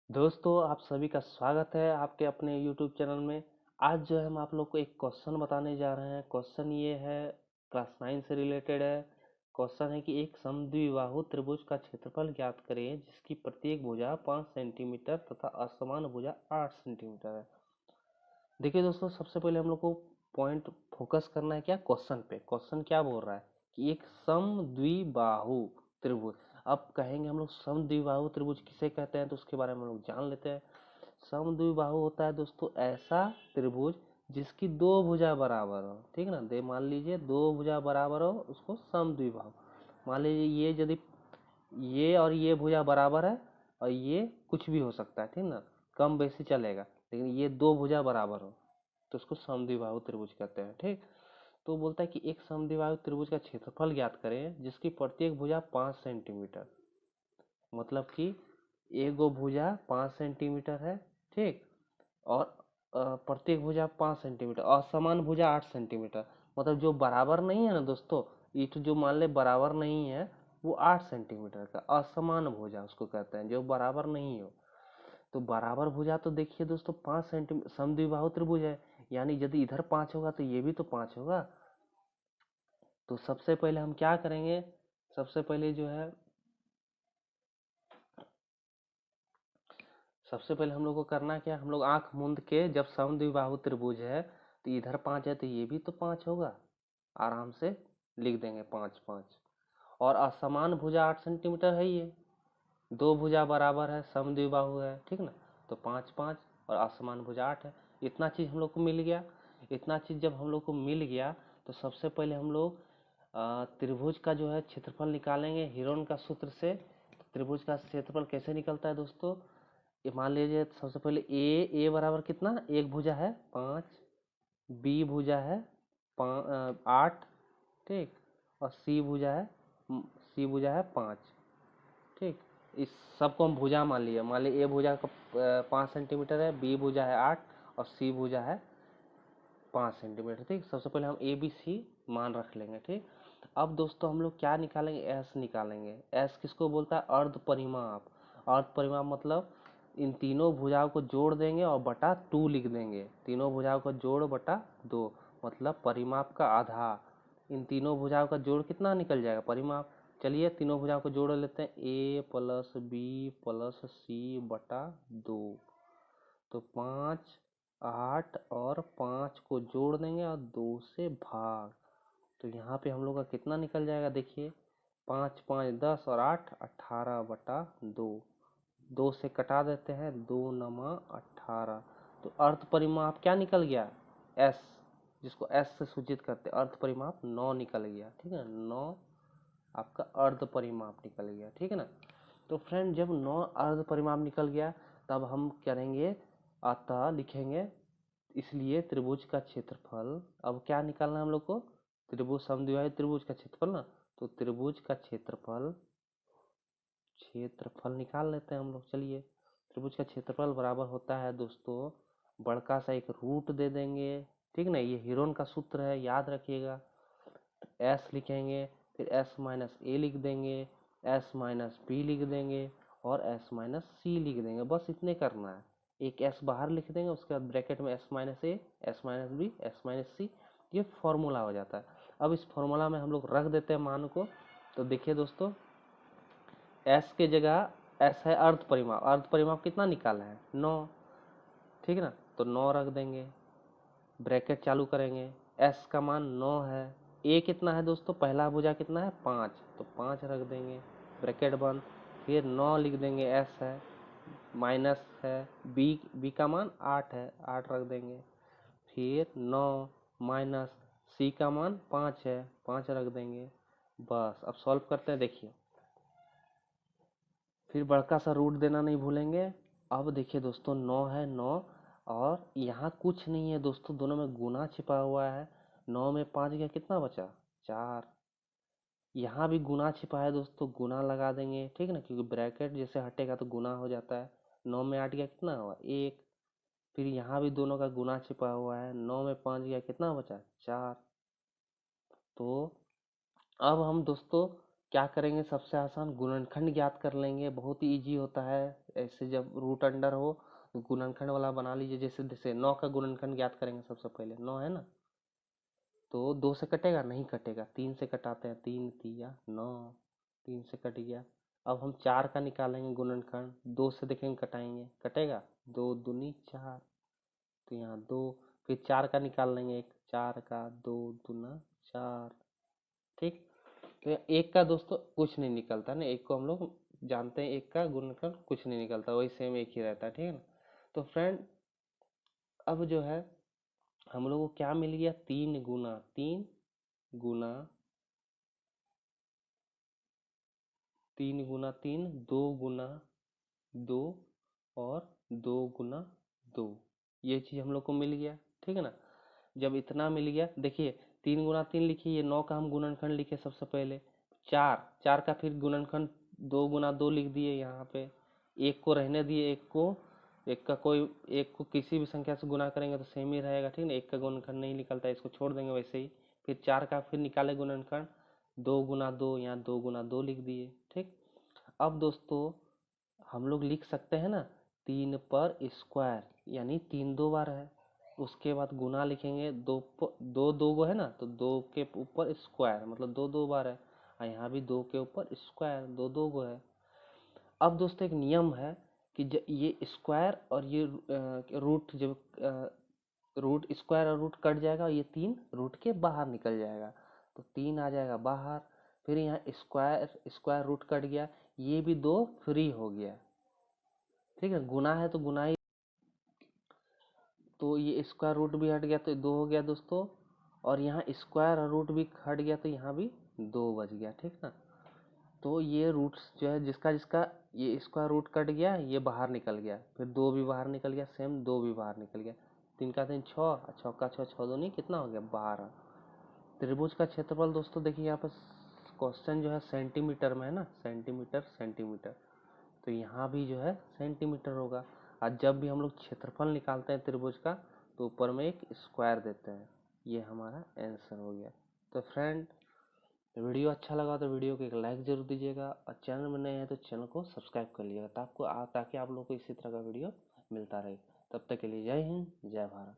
दोस्तों आप सभी का स्वागत है आपके अपने YouTube चैनल में। आज जो है हम आप लोग को एक क्वेश्चन बताने जा रहे हैं। क्वेश्चन ये है, क्लास 9 से रिलेटेड है। क्वेश्चन है कि एक समद्विबाहु त्रिभुज का क्षेत्रफल ज्ञात करें जिसकी प्रत्येक भुजा 5 सेंटीमीटर तथा असमान भुजा 8 सेंटीमीटर है। देखिए दोस्तों, सबसे पहले हम लोग को पॉइंट फोकस करना है क्या, क्वेश्चन पे। क्वेश्चन क्या बोल रहा है कि एक समद्विबाहु त्रिभुज। अब कहेंगे हम लोग समद्विबाहु त्रिभुज किसे कहते हैं, तो उसके बारे में हम लोग जान लेते हैं। समद्विबाहु होता है दोस्तों ऐसा त्रिभुज जिसकी दो भुजा बराबर हो, ठीक ना। दे मान लीजिए दो भुजा बराबर हो, उसको समद्विबाहु। मान लीजिए ये यदि ये और ये भुजा बराबर है और ये कुछ भी हो सकता है, ठीक ना, कम बेसी चलेगा, लेकिन ये दो भुजा बराबर हो तो उसको समद्विबाहु त्रिभुज कहते हैं, ठीक। तो बोलता है कि एक समद्विबाहु त्रिभुज का क्षेत्रफल ज्ञात करें जिसकी प्रत्येक भुजा 5 सेंटीमीटर, मतलब कि एक गो भुजा 5 सेंटीमीटर है, ठीक। और प्रत्येक भुजा 5 सेंटीमीटर और समान भुजा 8 सेंटीमीटर। मतलब जो बराबर नहीं है ना दोस्तों, ये तो जो मान ले बराबर नहीं है वो 8 सेंटीमीटर का असमान भुजा उसको कहते हैं, जो बराबर नहीं हो। तो बराबर भुजा तो देखिए दोस्तों 5 सेंटीमीटर समद्विबाहु त्रिभुज है, यानी यदि इधर 5 होगा तो ये भी तो 5 होगा। तो सबसे पहले हम क्या करेंगे, सबसे पहले जो है, सबसे पहले हम लोग को करना क्या, हम लोग आंख मूंद के, जब समद्विबाहु त्रिभुज है तो इधर 5 है तो ये भी तो 5 होगा, आराम से लिख देंगे 5 5। और असमान भुजा 8 सेंटीमीटर है, ये दो भुजा बराबर है, समद्विबाहु है, ठीक ना। तो 5 5 और असमान भुजा 8 है। इतना चीज हम लोग को मिल गया। इतना चीज जब हम लोग को मिल गया तो सबसे पहले हम लोग त्रिभुज का जो है क्षेत्रफल निकालेंगे हिरोन का सूत्र से। त्रिभुज का क्षेत्रफल कैसे निकलता है दोस्तों, ये मान लीजिए सबसे पहले ए बराबर कितना, एक भुजा है 5, बी भुजा है 8, ठीक। और सी भुजा है 5, ठीक। इस सबको हम भुजा मान लिया, मान ली ए भुजा का 5 सेंटीमीटर है, बी भुजा है 8 और सी भुजा है 5 सेंटीमीटर, ठीक। सबसे पहले हम ए बी सी मान रख लेंगे, ठीक। अब दोस्तों हम लोग क्या निकालेंगे, एस निकालेंगे। एस किसको बोलता है, अर्ध परिमाप। अर्ध परिमाप मतलब इन तीनों भुजाओं को जोड़ देंगे और बटा 2 लिख देंगे। तीनों भुजाओं का जोड़ बटा 2 मतलब परिमाप का आधा। इन तीनों भुजाओं का जोड़ कितना निकल जाएगा, परिमाप। चलिए तीनों भुजाओं को जोड़ लेते हैं, ए प्लस बी प्लस सी बटा 2। तो 5 8 और 5 को जोड़ देंगे और 2 से भाग। तो यहाँ पे हम लोग का कितना निकल जाएगा, देखिए 5 5 10 और 8 18 बटा 2। 2 से कटा देते हैं, 2 नमा 18। तो अर्ध परिमाप क्या निकल गया, एस, जिसको एस से सूचित करते हैं, अर्ध परिमाप 9 निकल गया, ठीक है। 9 आपका अर्ध परिमाप निकल गया, ठीक है ना। तो फ्रेंड जब 9 अर्ध परिमाप निकल गया तब हम करेंगे, अतः लिखेंगे, इसलिए त्रिभुज का क्षेत्रफल, अब क्या निकालना है हम लोग को, त्रिभुज समद्विबाहु त्रिभुज का क्षेत्रफल ना। तो त्रिभुज का क्षेत्रफल, क्षेत्रफल निकाल लेते हैं हम लोग, चलिए। त्रिभुज का क्षेत्रफल बराबर होता है दोस्तों, बड़का सा एक रूट दे देंगे, ठीक ना। ये हीरोन का सूत्र है, याद रखिएगा। एस लिखेंगे, फिर एस माइनस ए लिख देंगे, एस माइनस बी लिख देंगे और एस माइनस सी लिख देंगे। बस इतने करना है, एक एस बाहर लिख देंगे, उसके बाद ब्रैकेट में S minus A, S minus B, S minus C. ये फॉर्मूला हो जाता है। अब इस फॉर्मूला में हम लोग रख देते हैं मान को। तो देखिए दोस्तों, एस के जगह एस है अर्ध परिमाप। अर्ध परिमाप कितना निकाला है, 9, ठीक ना। तो 9 रख देंगे, ब्रैकेट चालू करेंगे, एस का मान 9 है। ए कितना है दोस्तों, पहला भुजा कितना है 5, तो 5 रख देंगे, ब्रैकेट बंद। फिर 9 लिख देंगे, एस है, माइनस है, बी का मान 8 है, 8 रख देंगे। फिर 9 माइनस सी का मान 5 है, 5 रख देंगे। बस अब सॉल्व करते हैं, देखिए। फिर बड़का सा रूट देना नहीं भूलेंगे। अब देखिए दोस्तों, 9 है, 9 और यहाँ कुछ नहीं है दोस्तों, दोनों में गुना छिपा हुआ है। 9 में 5 गया, कितना बचा, 4। यहाँ भी गुना छिपा है दोस्तों, गुना लगा देंगे, ठीक ना, क्योंकि ब्रैकेट जैसे हटेगा तो गुना हो जाता है। 9 में 8 गया, कितना हुआ, 1। फिर यहाँ भी दोनों का गुना छिपा हुआ है, 9 में 5 गया, कितना बचा, 4। तो अब हम दोस्तों क्या करेंगे, सबसे आसान गुणनखंड ज्ञात कर लेंगे, बहुत ही ईजी होता है। ऐसे जब रूट अंडर हो तो गुणनखंड वाला बना लीजिए। जैसे जैसे 9 का गुणनखंड ज्ञात करेंगे, सबसे पहले 9 है ना, तो 2 से कटेगा नहीं, कटेगा 3 से कटाते हैं, 3 तिया 9, 3 से कट गया। अब हम 4 का निकालेंगे गुणनखंड, 2 से देखेंगे कटाएंगे, कटेगा 2 दूनी 4, तो यहाँ 2, फिर 4 का निकाल लेंगे, एक 4 का 2 दूना 4, ठीक। तो एक का दोस्तों कुछ नहीं निकलता ना, एक को हम लोग जानते हैं, एक का गुणनखंड कुछ नहीं निकलता, वही सेम एक ही रहता है, ठीक है ना। तो फ्रेंड अब जो है हम लोग को क्या मिल गया, 3 गुना 3 गुना 3 गुना 3, 2 गुना 2 और 2 गुना 2, ये चीज़ हम लोग को मिल गया, ठीक है ना। जब इतना मिल गया, देखिए 3 गुना 3 लिखिए, ये 9 का हम गुणनखंड लिखे सबसे पहले, 4 का फिर गुणनखंड 2 गुना 2 लिख दिए यहाँ पे, एक को रहने दिए, एक को किसी भी संख्या से गुना करेंगे तो सेम ही रहेगा, ठीक ना, एक का गुणनखंड नहीं निकलता है, इसको छोड़ देंगे वैसे ही। फिर 4 का फिर निकाले गुणनखंड, 2 गुना 2, यहाँ 2 गुना 2 लिख दिए, ठीक। अब दोस्तों हम लोग लिख सकते हैं ना 3 पर स्क्वायर, यानी 3 2 बार है। उसके बाद गुना लिखेंगे, दो दो गो है ना, तो 2 के ऊपर स्क्वायर, मतलब 2 2 बार है, और यहाँ भी 2 के ऊपर स्क्वायर, 2 2 गो है। अब दोस्तों एक नियम है कि ये स्क्वायर और ये रूट, जब रूट स्क्वायर और रूट कट जाएगा, ये 3 रूट के बाहर निकल जाएगा, तो 3 आ जाएगा बाहर। फिर यहाँ स्क्वायर स्क्वायर रूट कट गया, ये भी 2 फ्री हो गया, ठीक है। गुना है तो गुना ही, तो ये स्क्वायर रूट भी हट गया तो 2 हो गया दोस्तों, और यहाँ स्क्वायर और रूट भी हट गया तो यहाँ भी 2 बच गया, ठीक ना। तो ये रूट्स जो है, जिसका जिसका ये स्क्वायर रूट कट गया, ये बाहर निकल गया, फिर 2 भी बाहर निकल गया, सेम 2 भी बाहर निकल गया, 3 का 3 6, 6 का 6, 6 दूनी कितना हो गया 12। त्रिभुज का क्षेत्रफल दोस्तों देखिए यहाँ पर क्वेश्चन जो है सेंटीमीटर में है ना, सेंटीमीटर सेंटीमीटर, तो यहाँ भी जो है सेंटीमीटर होगा। और जब भी हम लोग क्षेत्रफल निकालते हैं त्रिभुज का, तो ऊपर में एक स्क्वायर देते हैं, ये हमारा आंसर हो गया। तो फ्रेंड वीडियो अच्छा लगा तो वीडियो को एक लाइक जरूर दीजिएगा, और चैनल में नए हैं तो चैनल को सब्सक्राइब कर लीजिएगा, ताकि आप लोगों को इसी तरह का वीडियो मिलता रहे। तब तक के लिए जय हिंद, जय भारत।